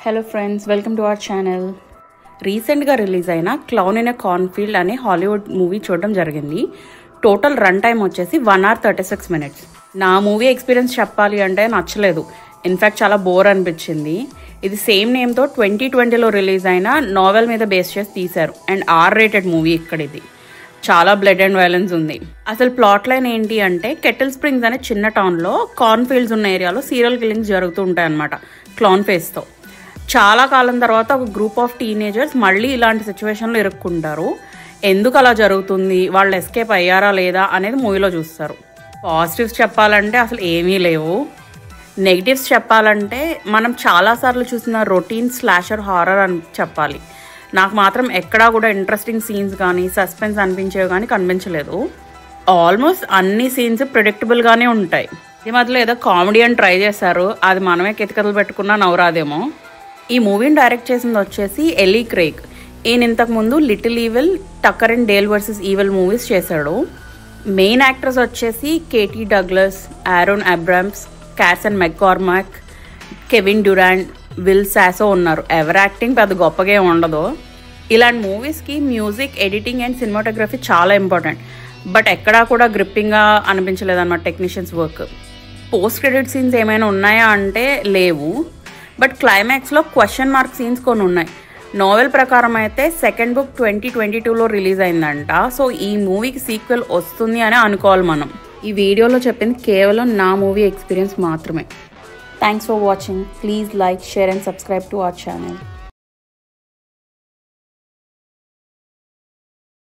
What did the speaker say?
Hello friends, welcome to our channel. రీసెంట్గా release అయిన clown in a కార్న్ఫీల్డ్ అనే Hollywood movie చూడడం జరిగింది. టోటల్ రన్ టైం వచ్చేసి 1 hour 36 minutes. నా మూవీ ఎక్స్పీరియన్స్ చెప్పాలి అంటే నచ్చలేదు. ఇన్ఫ్యాక్ట్ చాలా బోర్ అనిపించింది. ఇది సేమ్ నేమ్తో 2020లో రిలీజ్ అయిన నావెల్ మీద బేస్ చేసి తీశారు. అండ్ R-rated మూవీ ఇక్కడ ఇది. చాలా బ్లడ్ అండ్ వైలెన్స్ ఉంది. అసలు ప్లాట్ లైన్ ఏంటి అంటే, కెటిల్ స్ప్రింగ్స్ అనే చిన్న టౌన్లో కార్న్ఫీల్డ్స్ ఉన్న ఏరియాలో సీరియల్ కిల్లింగ్స్ జరుగుతూ ఉంటాయి అన్నమాట, క్లాన్ ఫేస్తో. చాలా కాలం తర్వాత ఒక గ్రూప్ ఆఫ్ టీనేజర్స్ మళ్ళీ ఇలాంటి సిచ్యువేషన్లో ఇరుక్కుంటారు. ఎందుకు అలా జరుగుతుంది, వాళ్ళు ఎస్కేప్ అయ్యారా లేదా అనేది మూవీలో చూస్తారు. పాజిటివ్స్ చెప్పాలంటే అసలు ఏమీ లేవు. నెగిటివ్స్ చెప్పాలంటే మనం చాలాసార్లు చూసిన రొటీన్ స్లాషర్ హారర్ అని చెప్పాలి. నాకు మాత్రం ఎక్కడా కూడా ఇంట్రెస్టింగ్ సీన్స్ కానీ సస్పెన్స్ అనిపించేవి కానీ కనిపించలేదు. ఆల్మోస్ట్ అన్ని సీన్స్ ప్రిడిక్టబుల్గానే ఉంటాయి. ఈ మధ్యలో ఏదో కామెడీ అని ట్రై చేశారు, అది మనమే కితకథలు పెట్టుకున్నా నవ్వురాదేమో. ఈ మూవీని డైరెక్ట్ చేసింది వచ్చేసి ఎలీ క్రేగ్. ఈయన ఇంతకుముందు little evil, Tucker and Dale versus evil movies చేశాడు. మెయిన్ యాక్టర్స్ వచ్చేసి Katie Douglas, Aaron Abrams, Cason McCormack, Kevin Durant, Will Sasso ఉన్నారు. ఎవరి యాక్టింగ్ పెద్ద గొప్పగా ఉండదు. ఇలాంటి మూవీస్కి మ్యూజిక్, ఎడిటింగ్ అండ్ సినిమాటోగ్రఫీ చాలా ఇంపార్టెంట్. బట్ ఎక్కడా కూడా గ్రిప్పింగ్గా అనిపించలేదన్నమాట technicians work. Post credit scenes ఏమైనా ఉన్నాయా అంటే లేవు. బట్ క్లైమాక్స్లో క్వశ్చన్ మార్క్ సీన్స్ కొన్ని ఉన్నాయి. నోవెల్ ప్రకారం అయితే సెకండ్ బుక్ 2022లో రిలీజ్ అయిందంట. సో ఈ మూవీకి సీక్వెల్ వస్తుంది అని అనుకోవాలి మనం. ఈ వీడియోలో చెప్పింది కేవలం నా మూవీ ఎక్స్పీరియన్స్ మాత్రమే. Thanks for watching. Please like, share and subscribe to our channel.